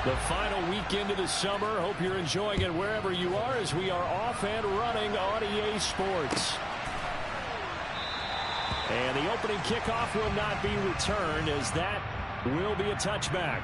The final weekend of the summer. Hope you're enjoying it wherever you are as we are off and running on EA Sports. And the opening kickoff will not be returned as that will be a touchback.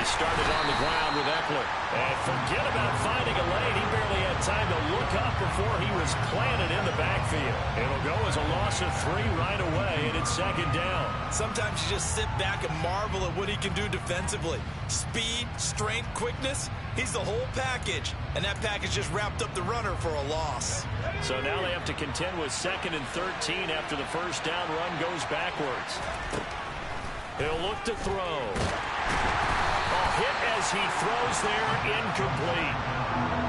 Started on the ground with Eckler. And forget about finding a lane. He barely had time to look up before he was planted in the backfield. It'll go as a loss of 3 right away, and it's second down. Sometimes you just sit back and marvel at what he can do defensively. Speed, strength, quickness. He's the whole package. And that package just wrapped up the runner for a loss. So now they have to contend with 2nd and 13 after the first down run goes backwards. He'll look to throw. Hit as he throws there, incomplete.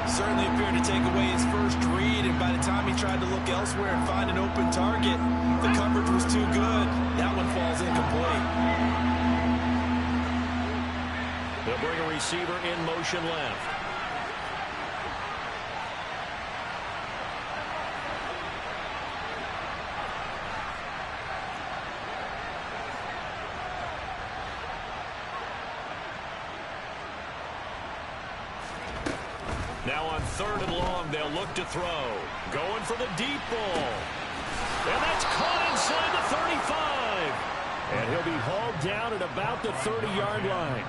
Certainly appeared to take away his first read, and by the time he tried to look elsewhere and find an open target, the coverage was too good. That one falls incomplete. They'll bring a receiver in motion left. Now on 3rd and long, they'll look to throw. Going for the deep ball. And that's caught inside the 35. And he'll be hauled down at about the 30-yard line.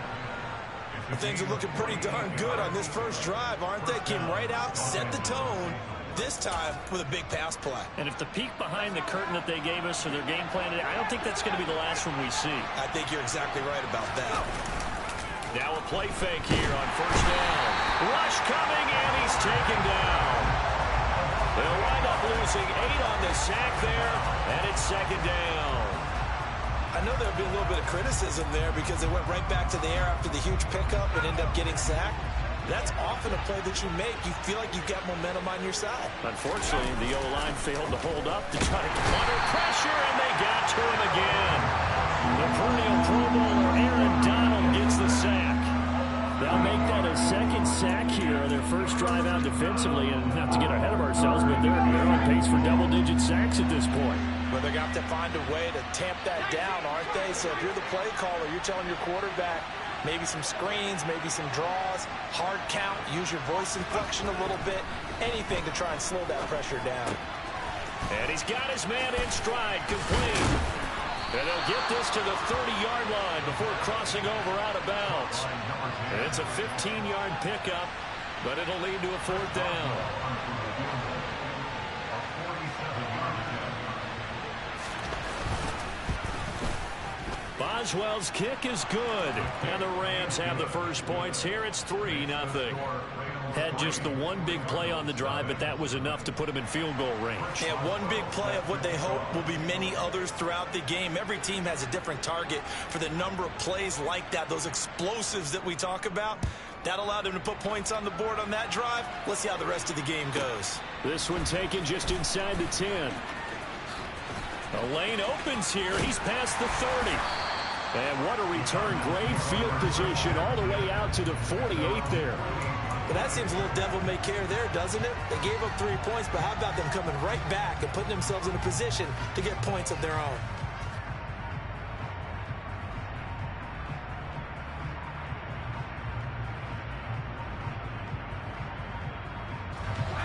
Things are looking pretty darn good on this first drive, aren't they? Came right out, set the tone, this time with a big pass play. And if the peek behind the curtain that they gave us or their game plan, I don't think that's going to be the last one we see. I think you're exactly right about that. Now a play fake here on first down. Rush coming, and he's taken down. They'll wind up losing 8 on the sack there, and it's second down. I know there'll be a little bit of criticism there because they went right back to the air after the huge pickup and end up getting sacked. That's often a play that you make. You feel like you've got momentum on your side. Unfortunately, the O-line failed to hold up to try to come under pressure, and they got to him again. The perennial Pro Bowler Aaron Donald gets the sack. They'll make that a second sack here on their first drive out defensively, and not to get ahead of ourselves, but they're on pace for double-digit sacks at this point. But they're going to have to find a way to tamp that down, aren't they? So if you're the play caller, you're telling your quarterback maybe some screens, maybe some draws, hard count, use your voice inflection a little bit, anything to try and slow that pressure down. And he's got his man in stride, complete. And they'll get this to the 30-yard line before crossing over out of bounds. And it's a 15-yard pickup, but it'll lead to a 4th down. Boswell's kick is good, and the Rams have the first points here. It's 3-0. Had just the one big play on the drive, but that was enough to put him in field goal range. Yeah, one big play of what they hope will be many others throughout the game. Every team has a different target for the number of plays like that, those explosives that we talk about. That allowed him to put points on the board on that drive. Let's see how the rest of the game goes. This one taken just inside the 10. The lane opens here. He's past the 30. And what a return. Great field position all the way out to the 48 there. But that seems a little devil-may-care there, doesn't it? They gave up 3 points, but how about them coming right back and putting themselves in a position to get points of their own?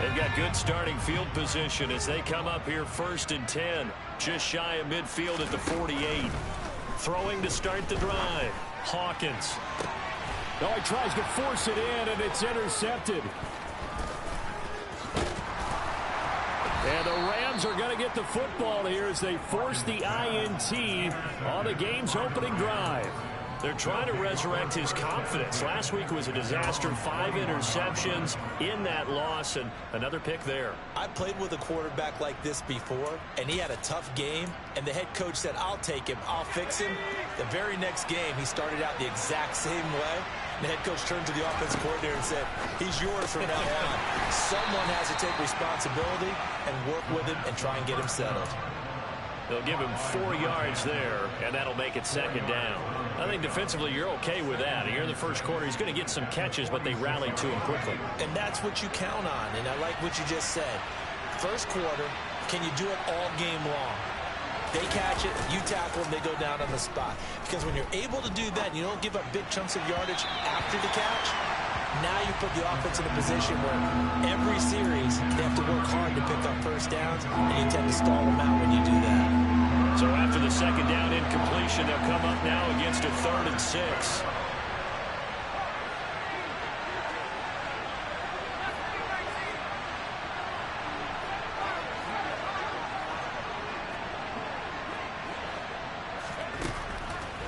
They've got good starting field position as they come up here 1st and 10. Just shy of midfield at the 48. Throwing to start the drive. Hawkins. Oh, he tries to force it in, and it's intercepted. And the Rams are going to get the football here as they force the INT on the game's opening drive. They're trying to resurrect his confidence. Last week was a disaster. 5 interceptions in that loss, and another pick there. I played with a quarterback like this before, and he had a tough game, and the head coach said, I'll take him, I'll fix him. The very next game, he started out the exact same way. The head coach turned to the offensive coordinator and said, he's yours from now on. Someone has to take responsibility and work with him and try and get him settled. They'll give him 4 yards there, and that'll make it second down. I think defensively you're okay with that. Here in the first quarter, he's going to get some catches, but they rally to him quickly. And that's what you count on, and I like what you just said. First quarter, can you do it all game long? They catch it, you tackle them, they go down on the spot. Because when you're able to do that, and you don't give up big chunks of yardage after the catch, now you put the offense in a position where every series they have to work hard to pick up first downs, and you tend to stall them out when you do that. So after the second down incompletion, they'll come up now against a 3rd and 6.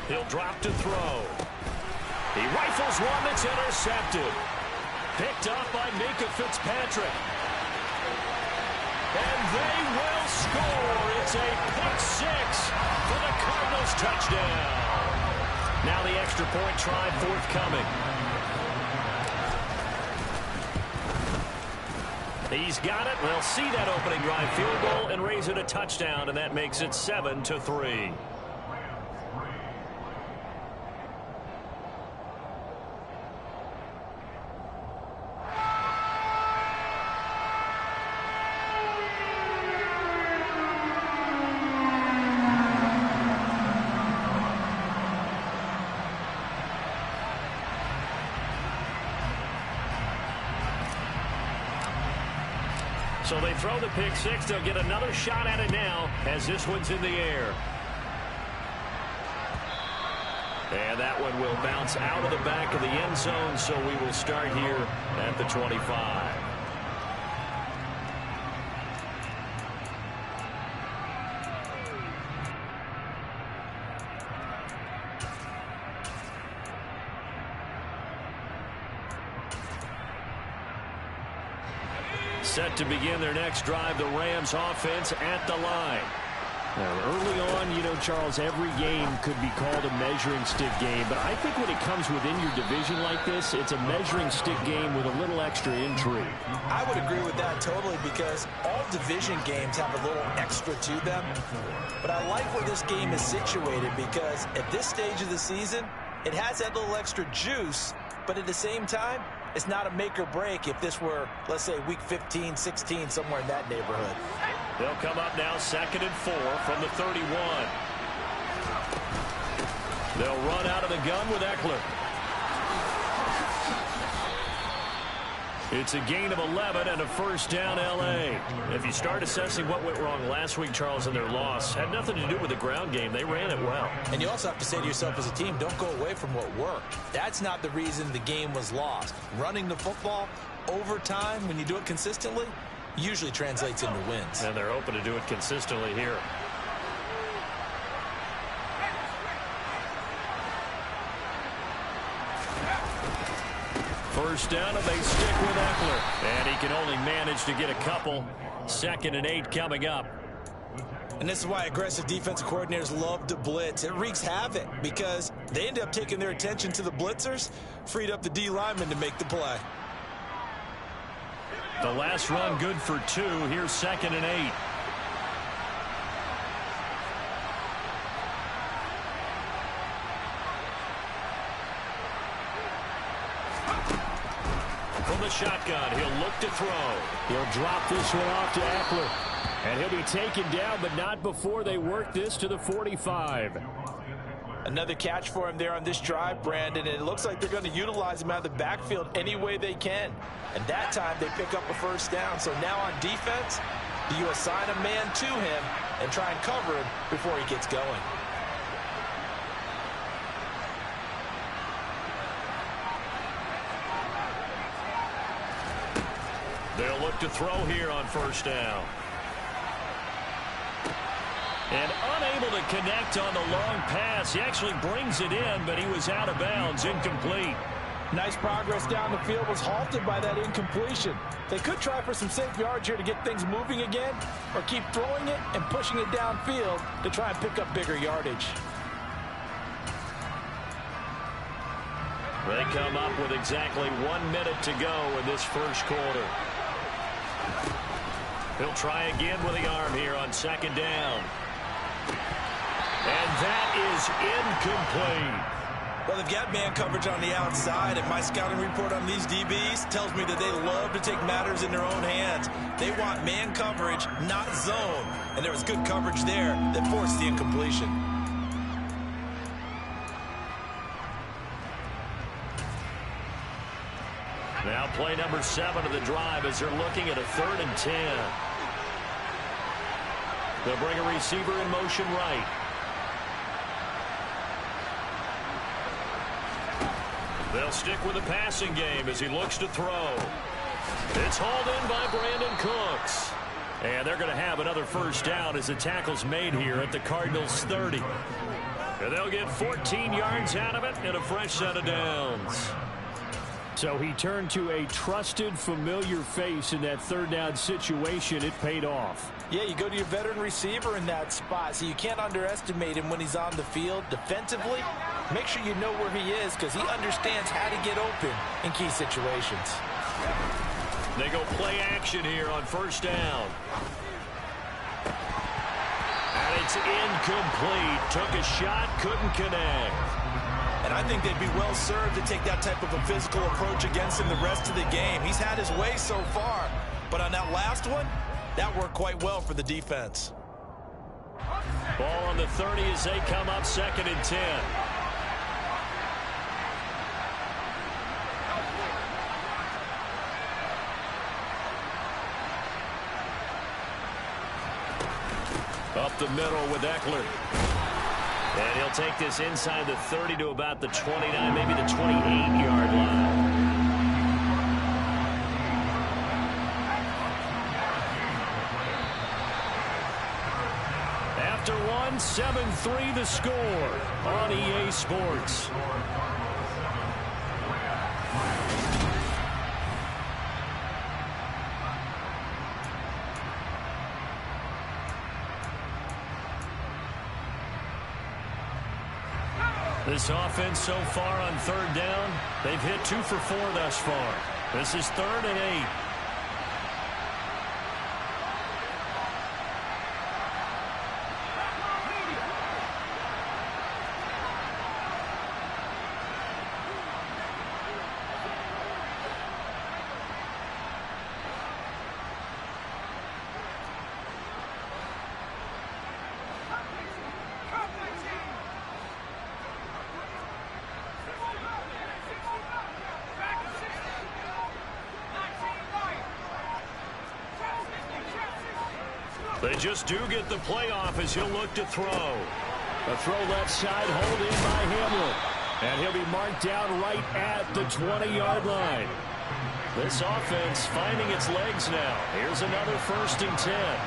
He'll drop to throw. He rifles one that's intercepted. Picked up by Minkah Fitzpatrick. And they will score. It's a pick 6 for the Cardinals touchdown. Now the extra point try forthcoming. He's got it. They'll see that opening drive field goal and raise it a touchdown, and that makes it 7-3. So they throw the pick 6. They'll get another shot at it now as this one's in the air. And that one will bounce out of the back of the end zone, so we will start here at the 25. Set to begin their next drive, the Rams offense at the line. Now, early on, you know, Charles, every game could be called a measuring stick game. But I think when it comes within your division like this, it's a measuring stick game with a little extra intrigue. I would agree with that totally, because all division games have a little extra to them. But I like where this game is situated, because at this stage of the season, it has that little extra juice. But at the same time, it's not a make or break if this were, let's say, week 15, 16, somewhere in that neighborhood. They'll come up now 2nd and 4 from the 31. They'll run out of the gun with Eckler. It's a gain of 11 and a first down, L.A. If you start assessing what went wrong last week, Charles, in their loss, had nothing to do with the ground game. They ran it well. And you also have to say to yourself as a team, don't go away from what worked. That's not the reason the game was lost. Running the football over time, when you do it consistently, usually translates into wins. And they're open to do it consistently here. First down, and they stick with Eckler. And he can only manage to get a couple. 2nd and 8 coming up. And this is why aggressive defensive coordinators love to blitz. It wreaks havoc because they end up taking their attention to the blitzers, freed up the D linemen to make the play. The last run good for 2. Here's 2nd and 8. From the shotgun, he'll look to throw. He'll drop this one off to Eckler. And he'll be taken down, but not before they work this to the 45. Another catch for him there on this drive, Brandon, and it looks like they're going to utilize him out of the backfield any way they can. And that time they pick up a first down. So now on defense, do you assign a man to him and try and cover him before he gets going? They'll look to throw here on first down. And unable to connect on the long pass. He actually brings it in, but he was out of bounds, incomplete. Nice progress down the field, was halted by that incompletion. They could try for some safe yards here to get things moving again, or keep throwing it and pushing it downfield to try and pick up bigger yardage. They come up with exactly 1 minute to go in this first quarter. He'll try again with the arm here on 2nd down. And that is incomplete. Well, they've got man coverage on the outside, and my scouting report on these DBs tells me that they love to take matters in their own hands. They want man coverage, not zone. And there was good coverage there that forced the incompletion. Now play number 7 of the drive as they're looking at a 3rd and 10. They'll bring a receiver in motion right. They'll stick with the passing game as he looks to throw. It's hauled in by Brandon Cooks. And they're going to have another first down as the tackle's made here at the Cardinals' 30. And they'll get 14 yards out of it and a fresh set of downs. So he turned to a trusted, familiar face in that 3rd down situation. It paid off. Yeah, you go to your veteran receiver in that spot, so you can't underestimate him when he's on the field. Defensively, make sure you know where he is because he understands how to get open in key situations. They go play action here on first down. And it's incomplete. Took a shot, couldn't connect. And I think they'd be well served to take that type of a physical approach against him the rest of the game. He's had his way so far, but on that last one, that worked quite well for the defense. Ball on the 30 as they come up 2nd and 10. Up the middle with Eckler. And he'll take this inside the 30 to about the 29, maybe the 28-yard line. After one, 7-3 the score on EA Sports. This offense so far on 3rd down, they've hit 2 for 4 thus far. This is 3rd and 8. They just do get the playoff as he'll look to throw. A throw left side, hold in by Hamlin. And he'll be marked down right at the 20-yard line. This offense finding its legs now. Here's another 1st and 10.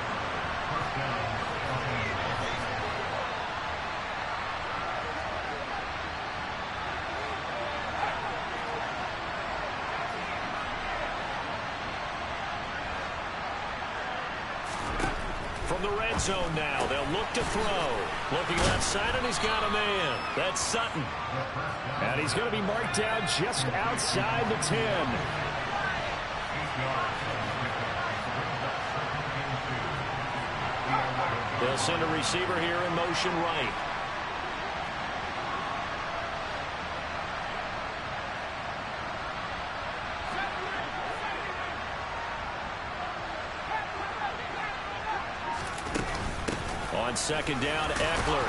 From the red zone now, they'll look to throw. Looking left side, and he's got a man. That's Sutton. And he's going to be marked down just outside the 10. They'll send a receiver here in motion right. On 2nd down, Eckler.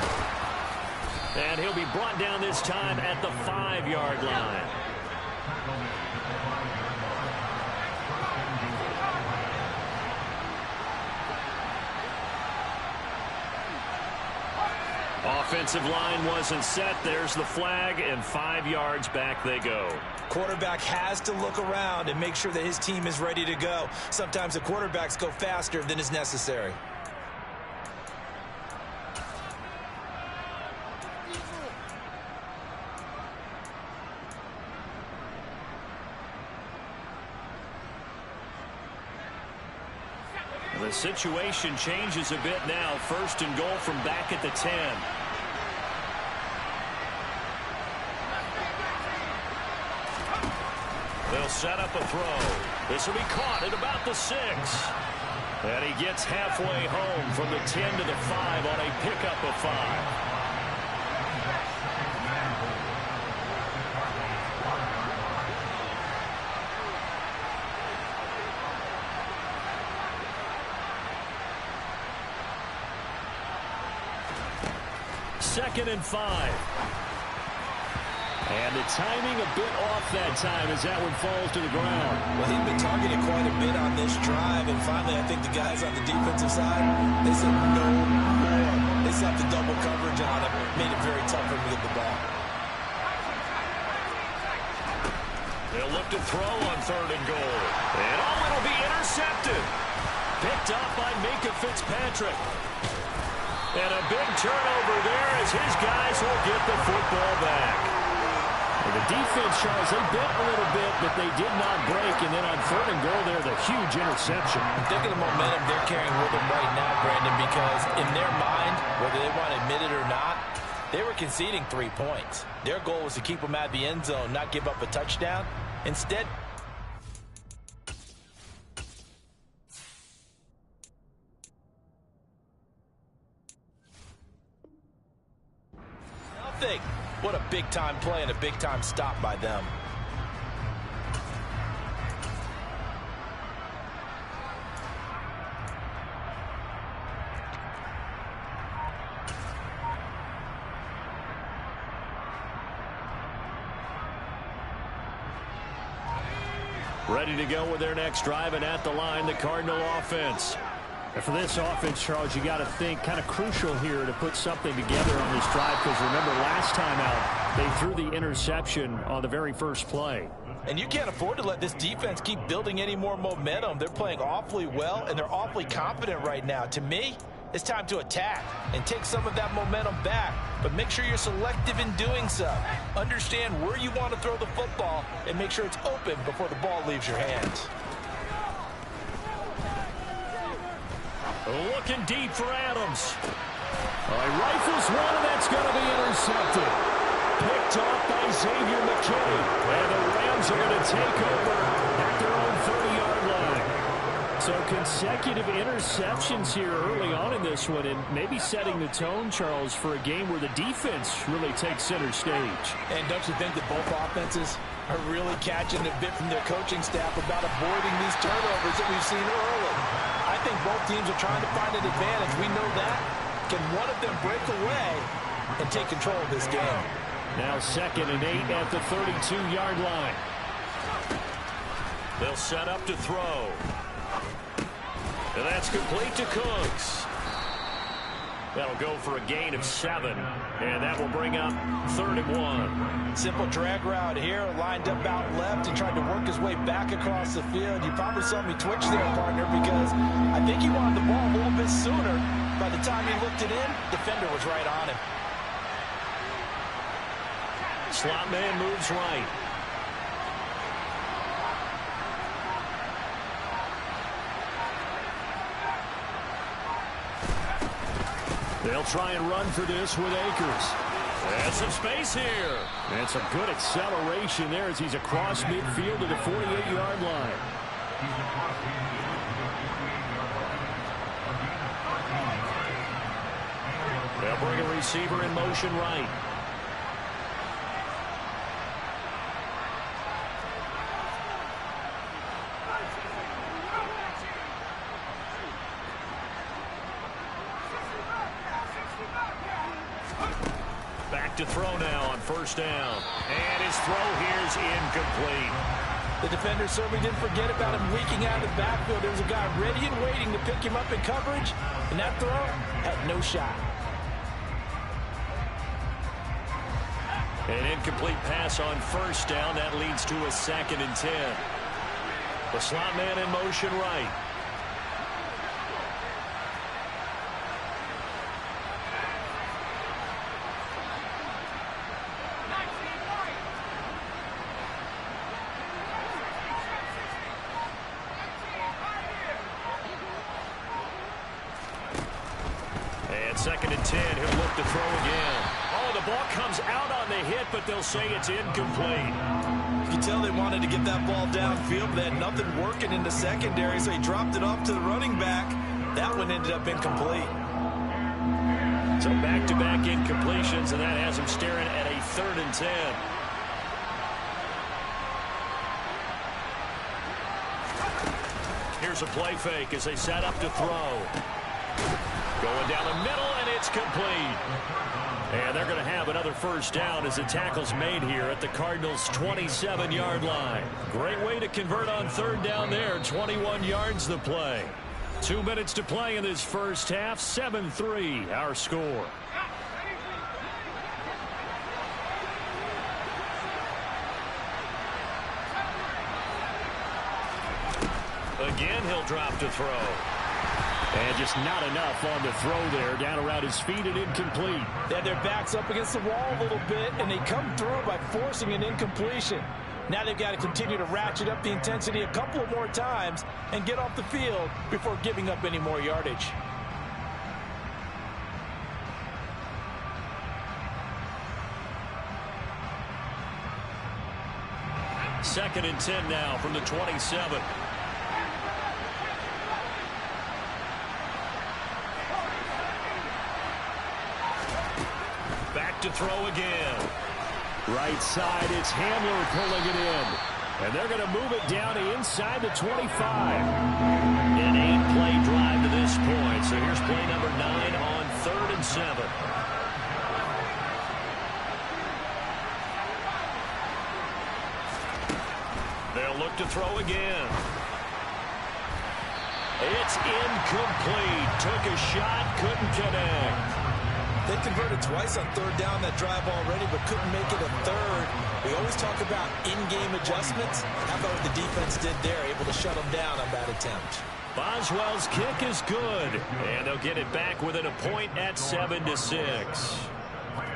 And he'll be brought down this time at the 5-yard line. Offensive line wasn't set. There's the flag, and 5 yards back they go. Quarterback has to look around and make sure that his team is ready to go. Sometimes the quarterbacks go faster than is necessary. The situation changes a bit now. 1st and goal from back at the 10. They'll set up a throw. This will be caught at about the 6. And he gets halfway home from the 10 to the 5 on a pickup of 5. Second and 5. And the timing a bit off that time as that one falls to the ground. Well, he'd been targeted quite a bit on this drive, and finally I think the guys on the defensive side, they said no more. They slapped the double coverage on him, made it very tough for him to get the ball. They'll look to throw on 3rd and goal. And it'll be intercepted. Picked up by Minkah Fitzpatrick. And a big turnover there as his guys will get the football back. And the defense, Charles, they bit a little bit, but they did not break. And then on 3rd and goal there, the huge interception. I'm thinking the momentum they're carrying with them right now, Brandon, because in their mind, whether they want to admit it or not, they were conceding 3 points. Their goal was to keep them out of the end zone, not give up a touchdown. Instead, nothing. What a big-time play and a big-time stop by them. Ready to go with their next drive, and at the line, the Cardinal offense. And for this offense, Charles, you got to think kind of crucial here to put something together on this drive, because remember last time out, they threw the interception on the very first play. And you can't afford to let this defense keep building any more momentum. They're playing awfully well, and they're awfully confident right now. To me, it's time to attack and take some of that momentum back, but make sure you're selective in doing so. Understand where you want to throw the football and make sure it's open before the ball leaves your hands. Looking deep for Adams. He rifles one, and that's going to be intercepted. Picked off by Xavier McKinney. And the Rams are going to take over at their own 30-yard line. So consecutive interceptions here early on in this one, and maybe setting the tone, Charles, for a game where the defense really takes center stage. And don't you think that both offenses are really catching a bit from their coaching staff about avoiding these turnovers that we've seen early? I think both teams are trying to find an advantage. We know that. Can one of them break away and take control of this game? Now 2nd and 8 at the 32-yard line. They'll set up to throw. And that's complete to Cooks. That'll go for a gain of 7. And that will bring up 3rd and 1. Simple drag route here, lined up out left and tried to work his way back across the field. You probably saw me twitch there, partner, because I think he wanted the ball a little bit sooner. By the time he looked it in, defender was right on him. Slot man moves right. They'll try and run for this with Akers. And some space here. And some good acceleration there as he's across midfield to the 48-yard line. They'll bring a receiver in motion right. Back to throw now on 1st down. And his throw here is incomplete. The defender certainly didn't forget about him leaking out of the backfield. There was a guy ready and waiting to pick him up in coverage, and that throw had no shot. An incomplete pass on 1st down. That leads to a 2nd and 10. The slot man in motion right. And 2nd and 10. He'll look to throw again. Oh, the ball comes out on the hit, but they'll say it's incomplete. You could tell they wanted to get that ball downfield, but they had nothing working in the secondary, so he dropped it off to the running back. That one ended up incomplete. So back-to-back incompletions, and that has him staring at a 3rd and 10. Here's a play fake as they set up to throw. Going down the middle, and it's complete. And they're going to have another first down as the tackle's made here at the Cardinals' 27-yard line. Great way to convert on 3rd down there. 21 yards the play. 2 minutes to play in this first half. 7-3 our score. Again, he'll drop to throw. And just not enough on the throw there. Down around his feet and incomplete. They had their backs up against the wall a little bit, and they come through by forcing an incompletion. Now they've got to continue to ratchet up the intensity a couple of more times and get off the field before giving up any more yardage. Second and 10 now from the 27. Back to throw again. Right side, it's Hamler pulling it in. And they're going to move it down to inside the 25. An 8-play drive to this point. So here's play number 9 on 3rd and 7. They'll look to throw again. It's incomplete. Took a shot, couldn't connect. They converted twice on 3rd down that drive already, but couldn't make it a 3rd. We always talk about in-game adjustments. How about what the defense did there, able to shut them down on that attempt. Boswell's kick is good, and they'll get it back within a point at 7-6.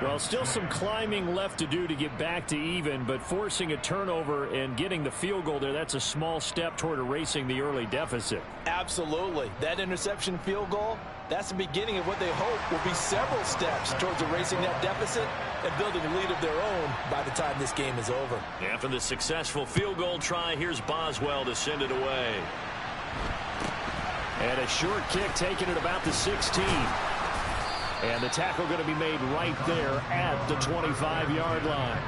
Well, still some climbing left to do to get back to even, but forcing a turnover and getting the field goal there, that's a small step toward erasing the early deficit. Absolutely. That interception field goal, that's the beginning of what they hope will be several steps towards erasing that deficit and building a lead of their own by the time this game is over. After the successful field goal try, here's Boswell to send it away. And a short kick taken at about the 16. And the tackle going to be made right there at the 25-yard line.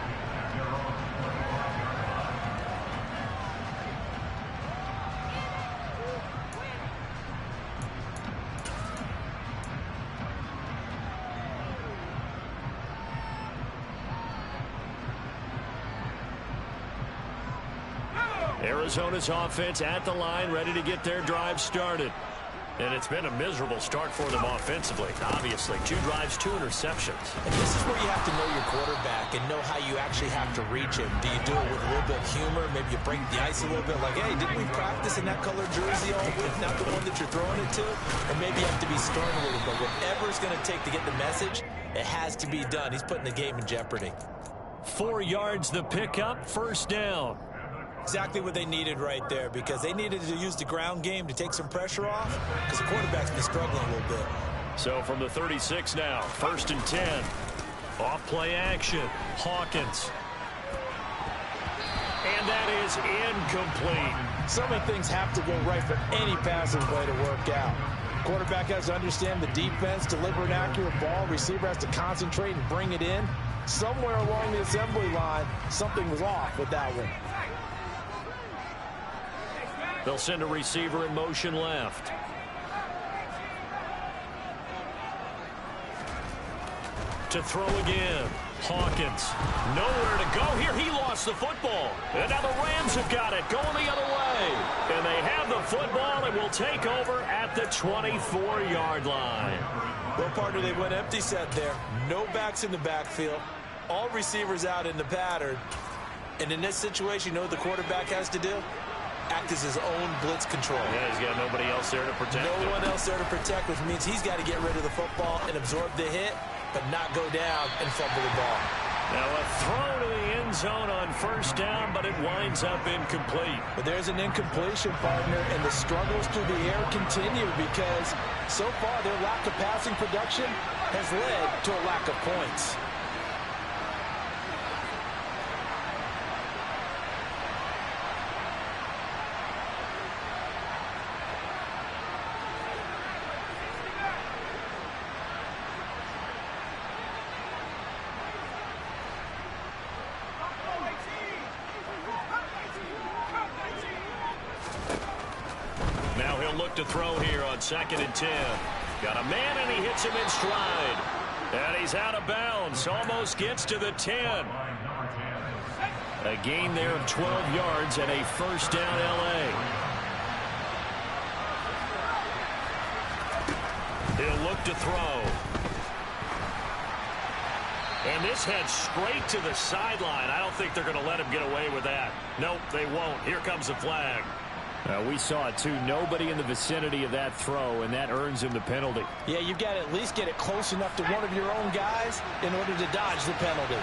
Arizona's offense at the line, ready to get their drive started. And it's been a miserable start for them offensively. Obviously, 2 drives, 2 interceptions. And this is where you have to know your quarterback and know how you actually have to reach him. Do you do it with a little bit of humor? Maybe you break the ice a little bit, like, hey, didn't we practice in that colored jersey all week, not the one that you're throwing it to? Or maybe you have to be stern a little bit. Whatever it's going to take to get the message, it has to be done. He's putting the game in jeopardy. 4 yards the pickup, first down. Exactly what they needed right there, because they needed to use the ground game to take some pressure off, because the quarterback's been struggling a little bit. So from the 36 now, 1st and 10. Off play action, Hawkins. And that is incomplete. So many things have to go right for any passing play to work out. Quarterback has to understand the defense, deliver an accurate ball. Receiver has to concentrate and bring it in. Somewhere along the assembly line, something was off with that one. They'll send a receiver in motion left. To throw again. Hawkins. Nowhere to go here. He lost the football. And now the Rams have got it. Going the other way. And they have the football and will take over at the 24-yard line. Well, partner, they went empty set there. No backs in the backfield. All receivers out in the pattern. And in this situation, you know what the quarterback has to do? Act as his own blitz control. Yeah, he's got nobody else there to protect him. No one else there to protect, which means he's got to get rid of the football and absorb the hit, but not go down and fumble the ball. Now a throw to the end zone on first down, but it winds up incomplete. But there's an incompletion, partner, and the struggles through the air continue because so far their lack of passing production has led to a lack of points. They'll look to throw here on 2nd and 10. Got a man, and he hits him in stride. And he's out of bounds. Almost gets to the 10. A gain there of 12 yards and a first down L.A. He'll look to throw. And this heads straight to the sideline. I don't think they're going to let him get away with that. Nope, they won't. Here comes the flag. We saw it, too. Nobody in the vicinity of that throw, and that earns him the penalty. Yeah, you've got to at least get it close enough to one of your own guys in order to dodge the penalty.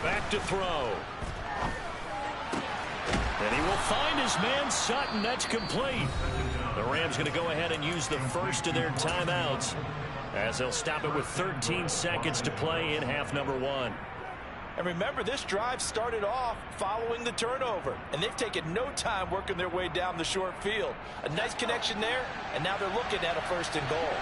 Back to throw. And he will find his man Sutton. That's complete. The Rams going to go ahead and use the first of their timeouts, as they'll stop it with 13 seconds to play in half number 1. And remember, this drive started off following the turnover, and they've taken no time working their way down the short field. A nice connection there, and now they're looking at a 1st and goal.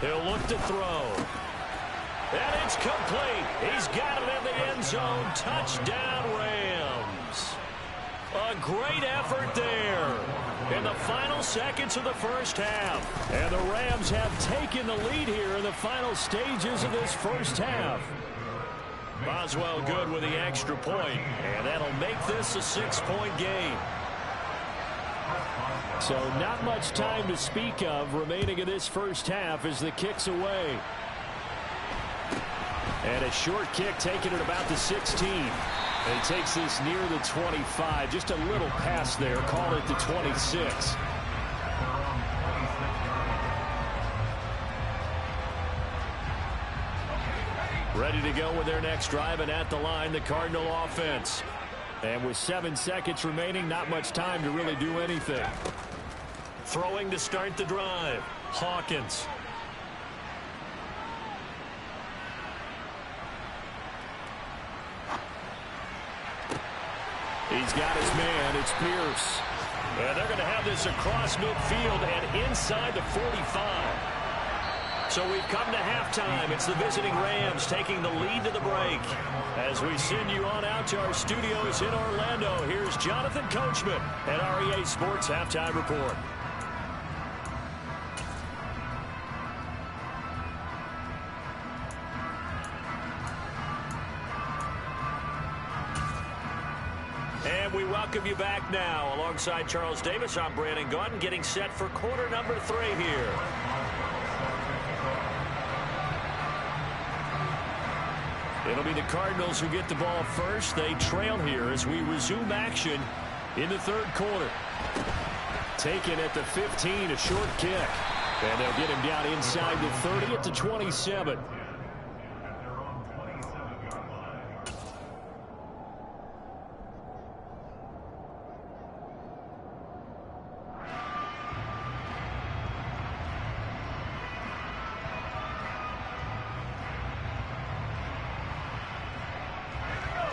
He'll look to throw. And it's complete. He's got it in the end zone. Touchdown, Rams. A great effort there in the final seconds of the first half. And the Rams have taken the lead here in the final stages of this first half. Boswell good with the extra point, and that'll make this a 6-point game. So not much time to speak of remaining in this first half as the kick's away. And a short kick taken at about the 16. And he takes this near the 25. Just a little pass there. Call it the 26. Ready to go with their next drive, and at the line, the Cardinal offense. And with 7 seconds remaining, not much time to really do anything. Throwing to start the drive, Hawkins. He's got his man. It's Pierce. And they're going to have this across midfield and inside the 45. So we've come to halftime. It's the visiting Rams taking the lead to the break. As we send you on out to our studios in Orlando, here's Jonathan Coachman at REA Sports Halftime Report. And we welcome you back now. Alongside Charles Davis, I'm Brandon Gaudin, getting set for quarter number 3 here. It'll be the Cardinals who get the ball first. They trail here as we resume action in the third quarter. Taken at the 15, a short kick. And they'll get him down inside the 30 at the 27.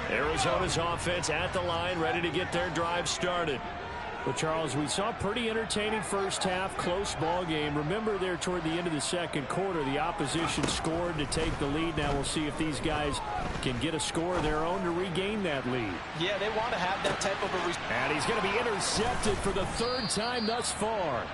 Arizona's offense at the line, ready to get their drive started. Well, Charles, we saw a pretty entertaining first half, close ball game. Remember there toward the end of the second quarter, the opposition scored to take the lead. Now we'll see if these guys can get a score of their own to regain that lead. Yeah, they want to have that type of a... And he's going to be intercepted for the 3rd time thus far.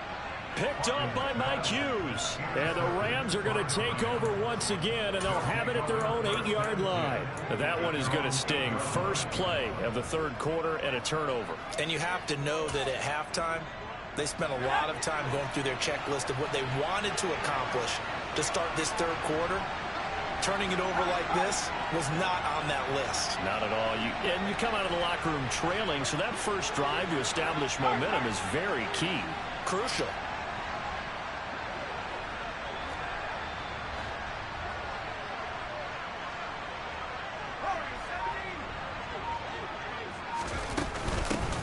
Picked up by Mike Hughes. And the Rams are going to take over once again, and they'll have it at their own 8-yard line. That one is going to sting. First play of the third quarter and a turnover. And you have to know that at halftime, they spent a lot of time going through their checklist of what they wanted to accomplish to start this third quarter. Turning it over like this was not on that list. Not at all. And you come out of the locker room trailing, so that first drive to establish momentum is very key. Crucial.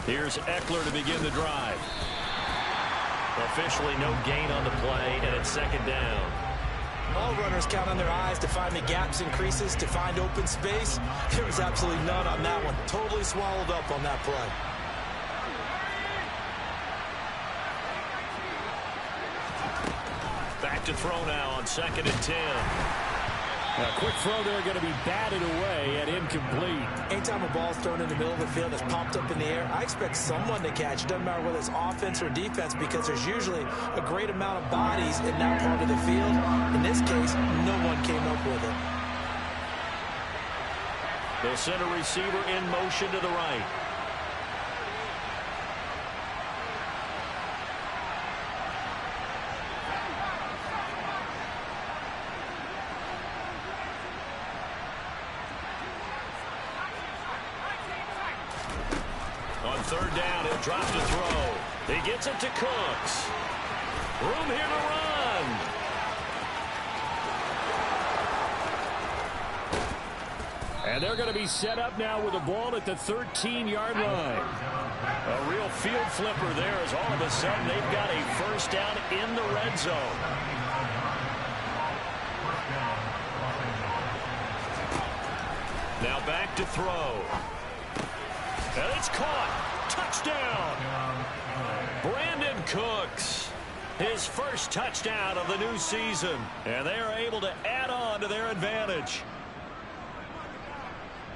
Here's Eckler to begin the drive. Officially no gain on the play, and it's second down. all runners count on their eyes to find the gaps and creases, to find open space. There was absolutely none on that one. Totally swallowed up on that play. Back to throw now on 2nd and 10. A quick throw there, going to be batted away and incomplete. Anytime a ball's thrown in the middle of the field that's popped up in the air, I expect someone to catch. It doesn't matter whether it's offense or defense, because there's usually a great amount of bodies in that part of the field. In this case, no one came up with it. They'll send a receiver in motion to the right. On 3rd down, he'll drop to throw. He gets it to Cooks. Room here to run. And they're going to be set up now with the ball at the 13-yard line. A real field flipper there, as all of a sudden they've got a first down in the red zone. Now back to throw. And it's caught. Touchdown. Brandon Cooks. His first touchdown of the new season. And they are able to add on to their advantage.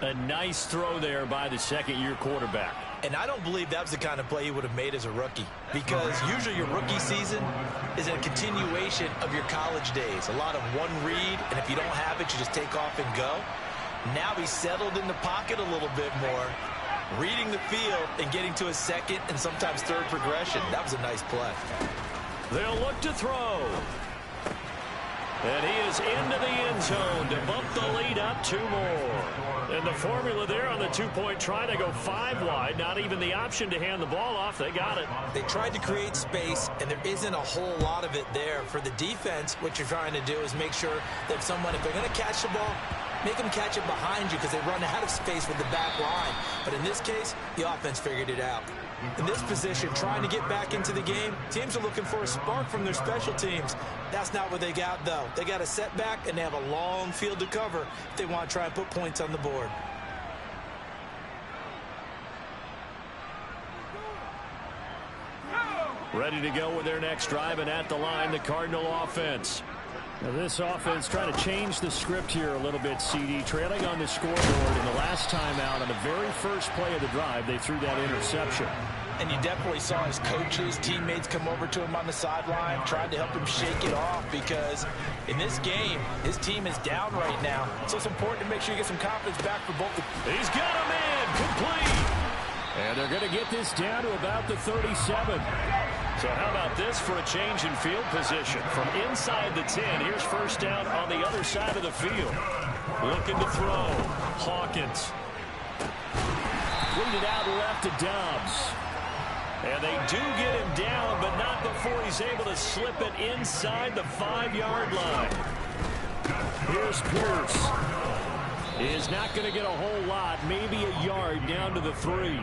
A nice throw there by the second-year quarterback. And I don't believe that was the kind of play he would have made as a rookie, because usually your rookie season is a continuation of your college days. A lot of one read, and if you don't have it, you just take off and go. Now he's settled in the pocket a little bit more, reading the field and getting to a second and sometimes third progression. That was a nice play. They'll look to throw. And he is into the end zone to bump the lead up 2 more. And the formula there on the 2-point try to go 5 wide. Not even the option to hand the ball off. They got it. They tried to create space, and there isn't a whole lot of it there. For the defense, what you're trying to do is make sure that if they're going to catch the ball, make them catch it behind you, because they run out of space with the back line. But in this case, the offense figured it out. In this position, trying to get back into the game, teams are looking for a spark from their special teams. That's not what they got, though. They got a setback, and they have a long field to cover if they want to try and put points on the board. Ready to go with their next drive, and at the line, the Cardinal offense. Now this offense trying to change the script here a little bit, CD. Trailing on the scoreboard in the last time out on the very first play of the drive, they threw that interception. And you definitely saw his coaches, teammates come over to him on the sideline, tried to help him shake it off, because in this game, his team is down right now. So it's important to make sure you get some confidence back for both. He's got a man complete. And they're going to get this down to about the 37. So how about this for a change in field position? From inside the 10, here's first down on the other side of the field. Looking to throw. Hawkins. Lead it out left to Dobbs. And they do get him down, but not before he's able to slip it inside the 5-yard line. Here's Pierce. Is not going to get a whole lot, maybe a yard down to the 3.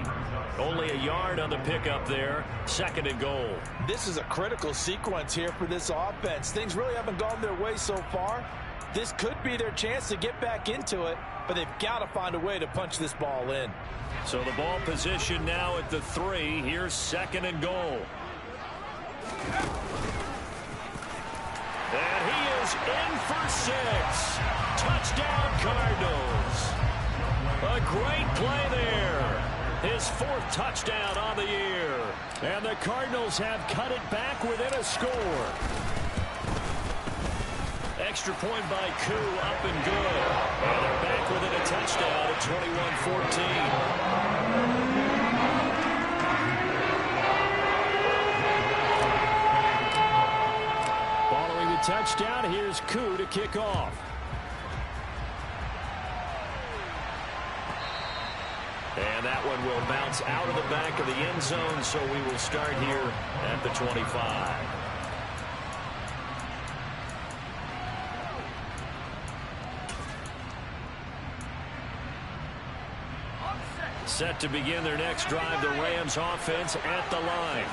Only a yard on the pickup there. 2nd and goal. This is a critical sequence here for this offense. Things really haven't gone their way so far. This could be their chance to get back into it, but they've got to find a way to punch this ball in. So the ball position now at the 3. Here's 2nd and goal. And he is in for 6. Touchdown Cardinals. A great play there. His 4th touchdown on the year. And the Cardinals have cut it back within a score. Extra point by Koo, up and good. And they're back within a touchdown at 21-14. Following the touchdown, here's Koo to kick off. And that one will bounce out of the back of the end zone, so we will start here at the 25. Set to begin their next drive, the Rams offense at the line.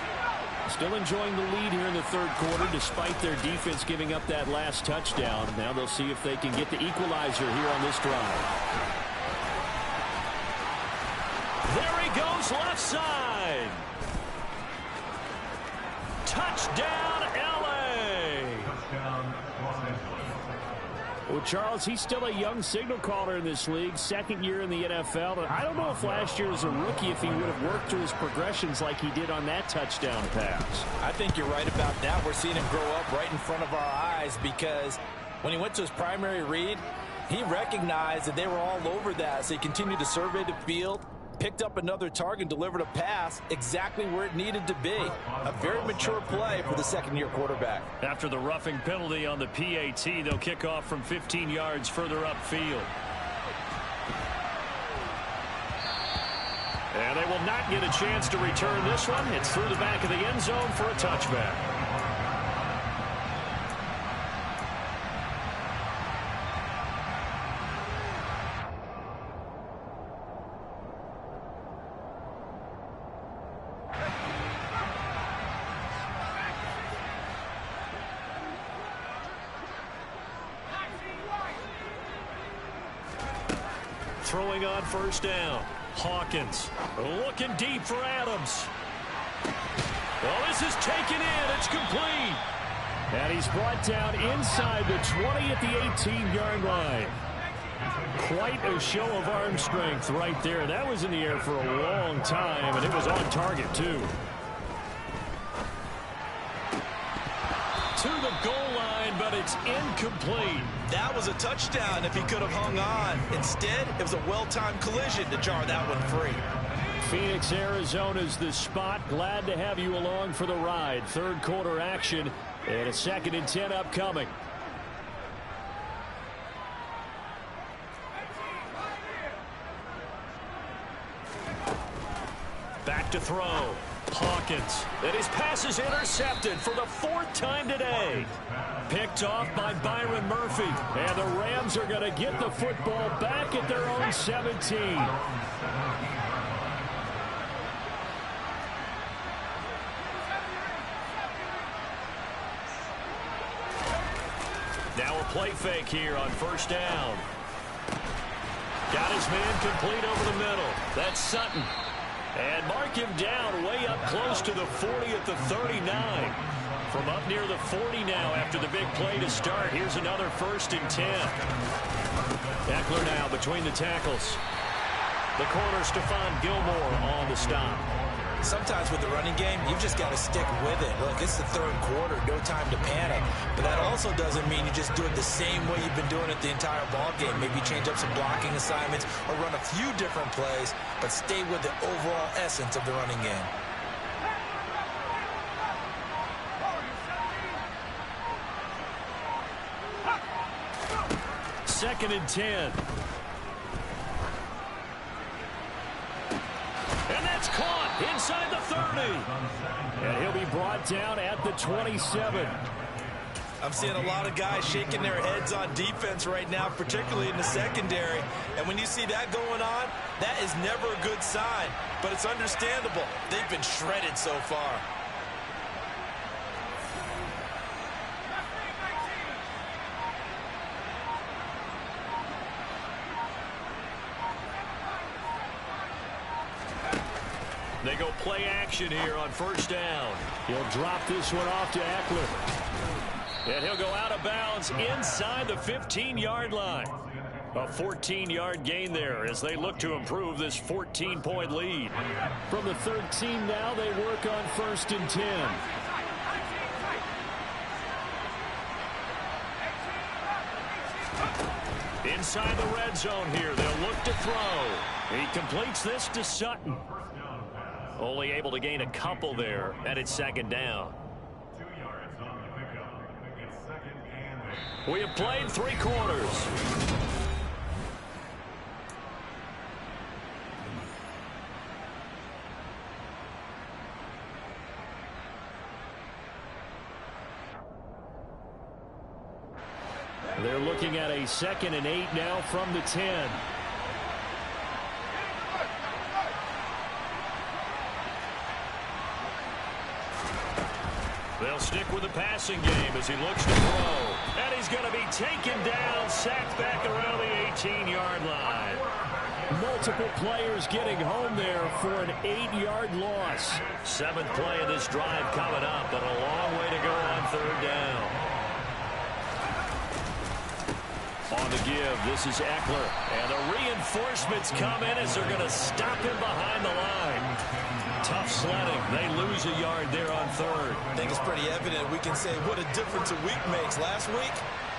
Still enjoying the lead here in the third quarter despite their defense giving up that last touchdown. Now they'll see if they can get the equalizer here on this drive. There he goes, left side. Touchdown, L.A. Well, Charles, he's still a young signal caller in this league, second year in the NFL. And I don't know if last year as a rookie if he would have worked through his progressions like he did on that touchdown pass. I think you're right about that. We're seeing him grow up right in front of our eyes because when he went to his primary read, he recognized that they were all over that. So he continued to survey the field, picked up another target, delivered a pass exactly where it needed to be. A very mature play for the second-year quarterback. After the roughing penalty on the PAT, they'll kick off from 15 yards further upfield. And they will not get a chance to return this one. It's through the back of the end zone for a touchback. Throwing on first down. Hawkins looking deep for Adams. Well, this is taken in. It's complete. And he's brought down inside the 20 at the 18-yard line. Quite a show of arm strength right there. That was in the air for a long time, and it was on target, too. To the goal line, but it's incomplete. That was a touchdown if he could have hung on. Instead, it was a well-timed collision to jar that one free. Phoenix, Arizona's the spot. Glad to have you along for the ride. Third quarter action and a 2nd and 10 upcoming. Back to throw. Hawkins. And his pass is intercepted for the 4th time today. Picked off by Byron Murphy. And the Rams are going to get the football back at their own 17. Now a play fake here on first down. Got his man complete over the middle. That's Sutton. And mark him down way up close to the 40 at the 39. From up near the 40 now after the big play to start. Here's another 1st and 10. Eckler now between the tackles. The corner, Stephon Gilmore on the stop. Sometimes with the running game, you've just got to stick with it. Look, it's the third quarter, no time to panic. But that also doesn't mean you just do it the same way you've been doing it the entire ball game. Maybe change up some blocking assignments or run a few different plays, but stay with the overall essence of the running game. Second and 10. And that's caught inside the 30. And he'll be brought down at the 27. I'm seeing a lot of guys shaking their heads on defense right now, particularly in the secondary. And when you see that going on, that is never a good sign. But it's understandable. They've been shredded so far. They go play action here on first down. He'll drop this one off to Eckler. And he'll go out of bounds inside the 15-yard line. A 14-yard gain there as they look to improve this 14-point lead. From the 13 now, they work on 1st and 10. Inside the red zone here, they'll look to throw. He completes this to Sutton. Only able to gain a couple there, and it's 2nd down. We have played 3 quarters. They're looking at a 2nd and 8 now from the 10. They'll stick with the passing game as he looks to throw. And he's going to be taken down, sacked back around the 18-yard line. Multiple players getting home there for an 8-yard loss. 7th play of this drive coming up, but a long way to go on 3rd down. On the give, this is Eckler. And the reinforcements come in as they're going to stop him behind the line. Tough sledding. They lose a yard there on 3rd. I think it's pretty evident. We can say what a difference a week makes. Last week,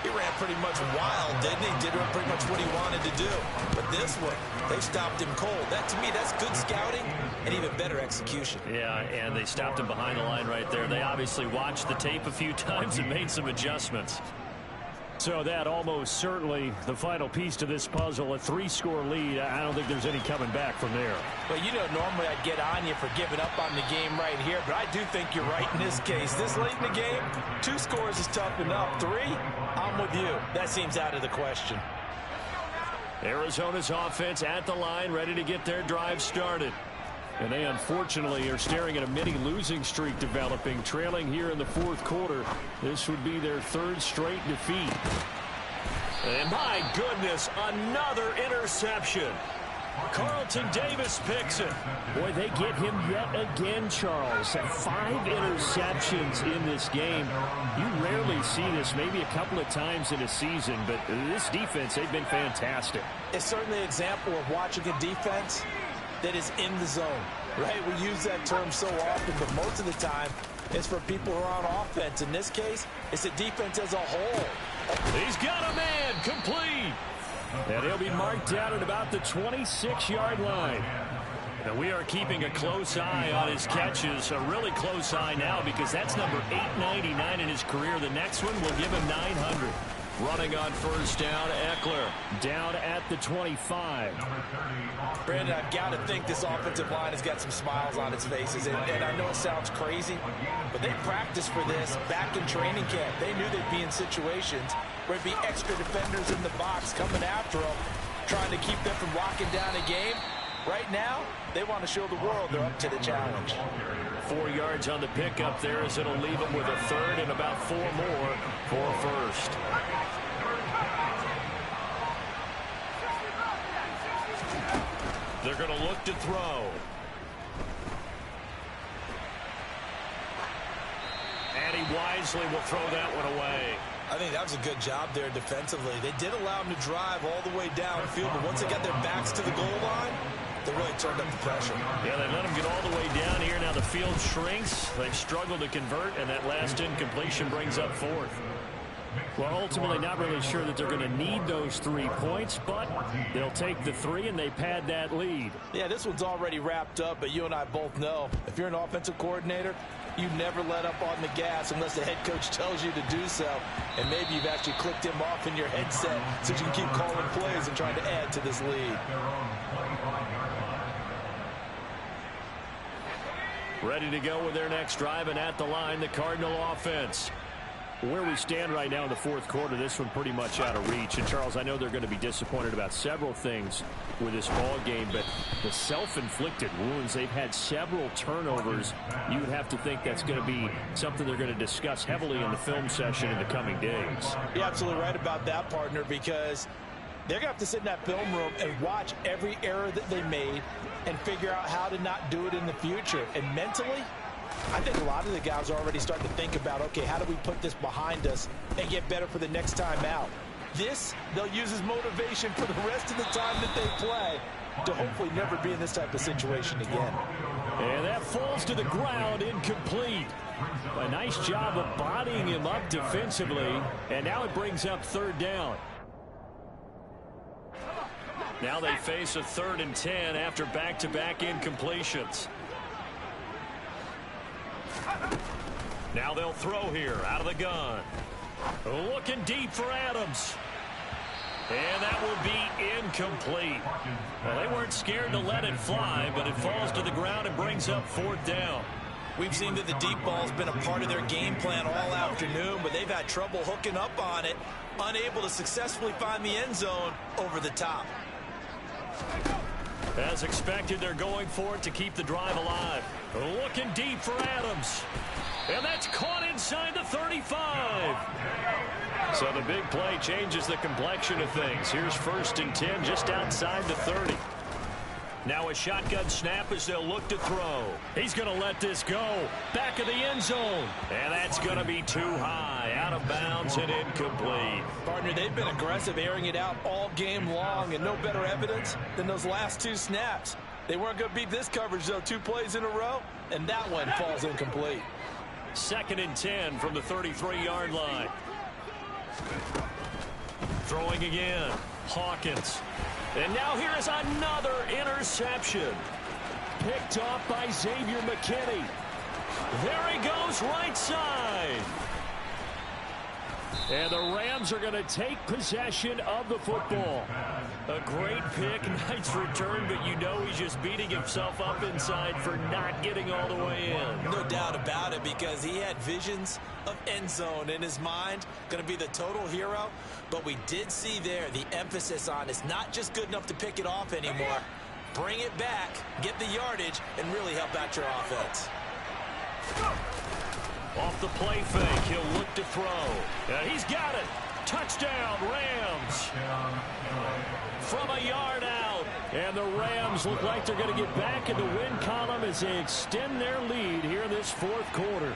he ran pretty much wild, didn't he? Did pretty much what he wanted to do. But this one, they stopped him cold. That, to me, that's good scouting and even better execution. Yeah, and they stopped him behind the line right there. They obviously watched the tape a few times and made some adjustments. So that almost certainly the final piece to this puzzle, a 3-score lead. I don't think there's any coming back from there. Well, you know, normally I'd get on you for giving up on the game right here, but I do think you're right in this case. This late in the game, 2 scores is tough enough. 3, I'm with you. That seems out of the question. Arizona's offense at the line, ready to get their drive started. And they unfortunately are staring at a mini losing streak developing, trailing here in the 4th quarter. This would be their 3rd straight defeat. And my goodness, another interception. Carlton Davis picks it. Boy, they get him yet again, Charles. 5 interceptions in this game. You rarely see this, maybe a couple of times in a season, but this defense, they've been fantastic. It's certainly an example of watching a defense that is in the zone, right? We use that term so often, but most of the time it's for people who are on offense. In this case, it's the defense as a whole. He's got a man, complete. And he'll be marked down at about the 26-yard line. And we are keeping a close eye on his catches, a really close eye now because that's number 899 in his career. The next one will give him 900. Running on 1st down, Eckler. Down at the 25. Brandon, I've got to think this offensive line has got some smiles on its faces. And I know it sounds crazy, but they practiced for this back in training camp. They knew they'd be in situations where there'd be extra defenders in the box coming after them, trying to keep them from locking down a game. Right now, they want to show the world they're up to the challenge. 4 yards on the pickup there as it'll leave them with a 3rd and about 4 more for 1st. They're going to look to throw. And he wisely will throw that one away. I think that was a good job there defensively. They did allow him to drive all the way downfield, but once they got their backs to the goal line, they really turned up the pressure. Yeah, they let him get all the way down here. Now the field shrinks. They've struggled to convert, and that last incompletion brings up 4th. Well, ultimately not really sure that they're going to need those 3 points, but they'll take the 3 and they pad that lead. Yeah, this one's already wrapped up, but you and I both know if you're an offensive coordinator, you never let up on the gas unless the head coach tells you to do so. And maybe you've actually clicked him off in your headset so you can keep calling plays and trying to add to this lead. Ready to go with their next drive, and at the line, the Cardinal offense. Where we stand right now in the 4th quarter, this one pretty much out of reach. And, Charles, I know they're going to be disappointed about several things with this ball game, but the self-inflicted wounds, they've had several turnovers. You would have to think that's going to be something they're going to discuss heavily in the film session in the coming days. You're absolutely right about that, partner, because they're going to have to sit in that film room and watch every error that they made and figure out how to not do it in the future. And mentally, I think a lot of the guys are already starting to think about, okay, how do we put this behind us and get better for the next time out? This, they'll use as motivation for the rest of the time that they play to hopefully never be in this type of situation again. And that falls to the ground, incomplete. A nice job of bodying him up defensively, and now it brings up 3rd down. Now they face a 3rd and 10 after back-to-back incompletions. Now they'll throw here out of the gun. Looking deep for Adams. And that will be incomplete. Well, they weren't scared to let it fly, but it falls to the ground and brings up 4th down. We've seen that the deep ball's been a part of their game plan all afternoon, but they've had trouble hooking up on it, unable to successfully find the end zone over the top. As expected, they're going for it to keep the drive alive. Looking deep for Adams. And that's caught inside the 35. So the big play changes the complexion of things. Here's 1st and 10 just outside the 30. Now a shotgun snap as they'll look to throw. He's going to let this go. Back of the end zone. And that's going to be too high. Out of bounds and incomplete. Partner, they've been aggressive, airing it out all game long, and no better evidence than those last 2 snaps. They weren't going to beat this coverage, though, 2 plays in a row, and that one falls incomplete. 2nd and 10 from the 33-yard line. Throwing again. Hawkins. And now here is another interception. Picked off by Xavier McKinney. There he goes, right side. And the Rams are going to take possession of the football. A great pick, nice return, but you know he's just beating himself up inside for not getting all the way in. No doubt about it, because he had visions of end zone in his mind. Going to be the total hero. But we did see there the emphasis on it's not just good enough to pick it off anymore. Bring it back, get the yardage, and really help out your offense. Off the play fake, he'll look to throw. And he's got it. Touchdown, Rams. From a yard out. And the Rams look like they're going to get back in the win column as they extend their lead here in this 4th quarter.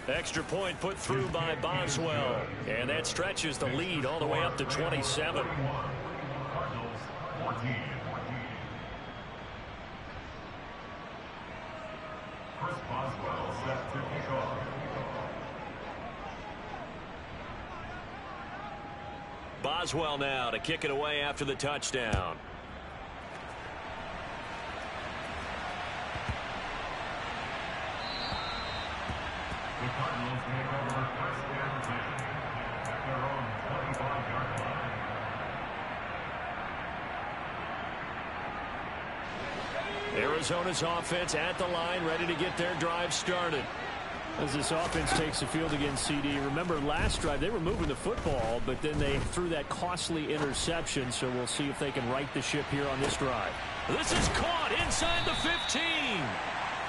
Extra point put through by Boswell. And that stretches the lead all the way up to 27. Boswell now to kick it away after the touchdown. Arizona's offense at the line, ready to get their drive started. As this offense takes the field against CD, remember last drive they were moving the football, but then they threw that costly interception, so we'll see if they can right the ship here on this drive. This is caught inside the 15.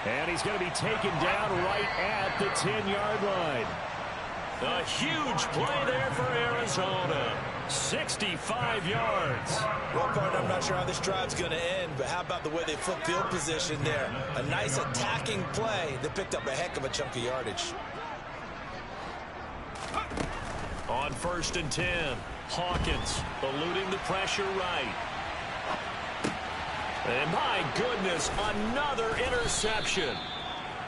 And he's going to be taken down right at the 10-yard line. A huge play there for Arizona. 65 yards. Well, partner, I'm not sure how this drive's going to end, but how about the way they flip field position there? A nice attacking play that picked up a heck of a chunk of yardage. On 1st and 10, Hawkins eluding the pressure right. And my goodness, another interception.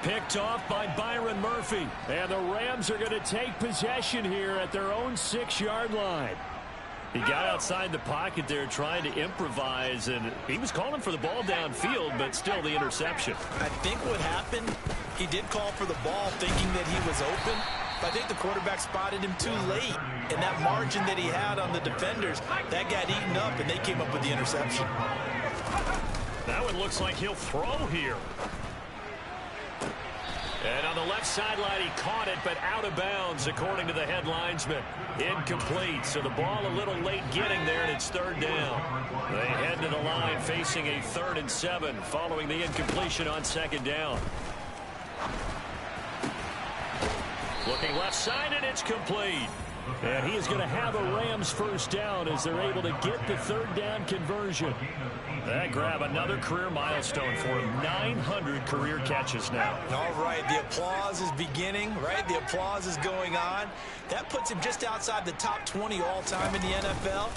Picked off by Byron Murphy. And the Rams are going to take possession here at their own 6-yard line. He got outside the pocket there trying to improvise, and he was calling for the ball downfield, but still the interception. I think what happened, he did call for the ball thinking that he was open, but I think the quarterback spotted him too late. And that margin that he had on the defenders, that got eaten up, and they came up with the interception. That one looks like he'll throw here. And on the left sideline, he caught it, but out of bounds, according to the head linesman. Incomplete, so the ball a little late getting there, and it's 3rd down. They head to the line facing a 3rd and 7 following the incompletion on 2nd down. Looking left side, and it's complete. And he is going to have a Rams 1st down as they're able to get the 3rd down conversion. That grab another career milestone for him. 900 career catches now. All right, the applause is beginning, right? The applause is going on. That puts him just outside the top 20 all-time in the NFL.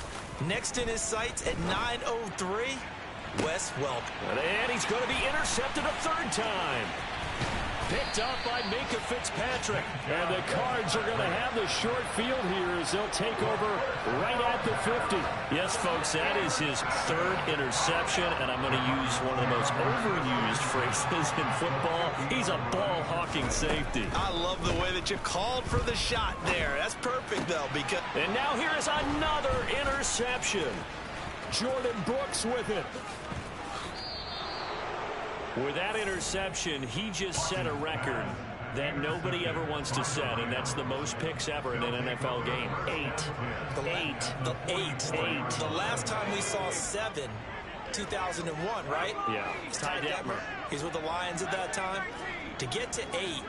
Next in his sights at 903, Wes Welker. And he's going to be intercepted a 3rd time. Picked up by Minkah Fitzpatrick. And the Cards are going to have the short field here as they'll take over right at the 50. Yes, folks, that is his 3rd interception, and I'm going to use one of the most overused phrases in football. He's a ball-hawking safety. I love the way that you called for the shot there. That's perfect, though, because... And now here is another interception. Jordan Brooks with it. With that interception, he just set a record that nobody ever wants to set, and that's the most picks ever in an NFL game. 8. The last time we saw 7, 2001, right? Yeah. Ty Detmer. He's with the Lions at that time. To get to 8,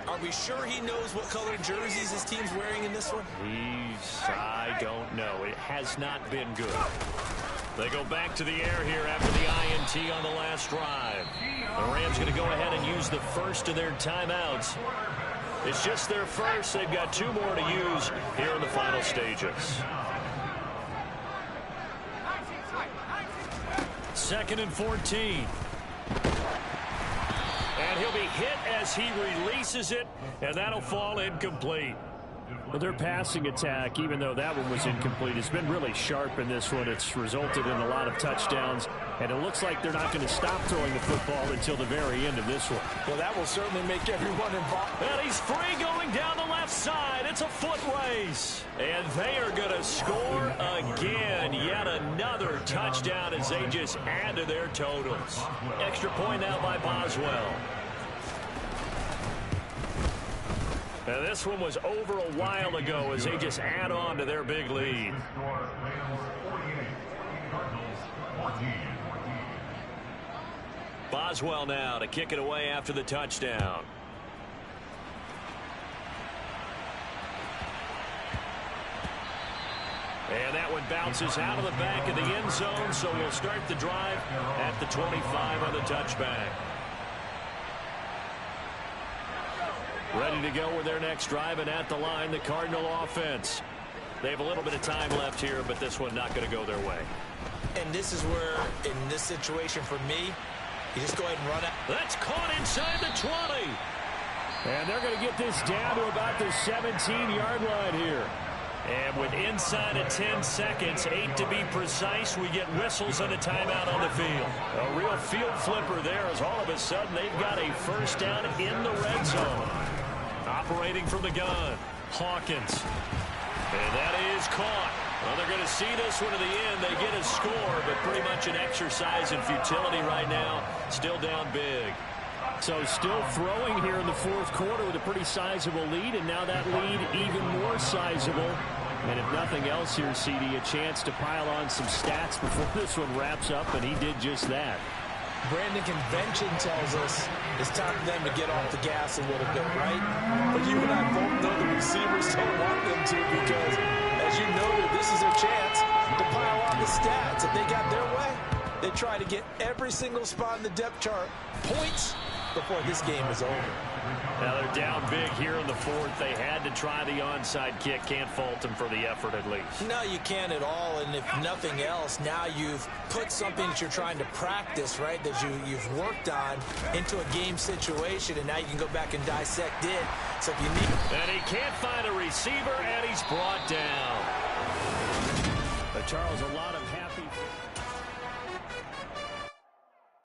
are we sure he knows what color jerseys his team's wearing in this one? I don't know. It has not been good. They go back to the air here after the INT on the last drive. The Rams going to go ahead and use the first of their timeouts. It's just their first. They've got 2 more to use here in the final stages. 2nd and 14. And he'll be hit as he releases it, and that'll fall incomplete. Well, their passing attack, even though that one was incomplete, has been really sharp in this one. It's resulted in a lot of touchdowns, and it looks like they're not going to stop throwing the football until the very end of this one. Well, that will certainly make everyone involved. And he's free going down the left side. It's a foot race. And they are going to score again. Yet another touchdown as they just add to their totals. Extra point now by Boswell. Now, this one was over a while ago as they just add on to their big lead. Boswell now to kick it away after the touchdown. And that one bounces out of the back of the end zone, so we'll start the drive at the 25 on the touchback. Ready to go with their next drive, and at the line, the Cardinal offense. They have a little bit of time left here, but this one not going to go their way. And this is where, in this situation for me, you just go ahead and run it. That's caught inside the 20. And they're going to get this down to about the 17-yard line here. And with inside of 10 seconds, 8 to be precise, we get whistles and a timeout on the field. A real field flipper there as all of a sudden they've got a first down in the red zone. Operating from the gun, Hawkins. And that is caught. Well, they're going to see this one to the end. They get a score, but pretty much an exercise in futility right now. Still down big. So still throwing here in the 4th quarter with a pretty sizable lead, and now that lead even more sizable. And if nothing else here, CD, a chance to pile on some stats before this one wraps up, and he did just that. Brandon, convention tells us it's time for them to get off the gas a little bit, right? But you and I both know the receivers don't want them to, because, as you noted, this is their chance to pile on the stats. If they got their way, they try to get every single spot in the depth chart points before this game is over. Now they're down big here in the 4th. They had to try the onside kick. Can't fault them for the effort at least. No, you can't at all. And if nothing else, now you've put something that you're trying to practice, right, that you've worked on into a game situation, and now you can go back and dissect it. So if you need... And he can't find a receiver, and he's brought down. But Charles, a lot of happy...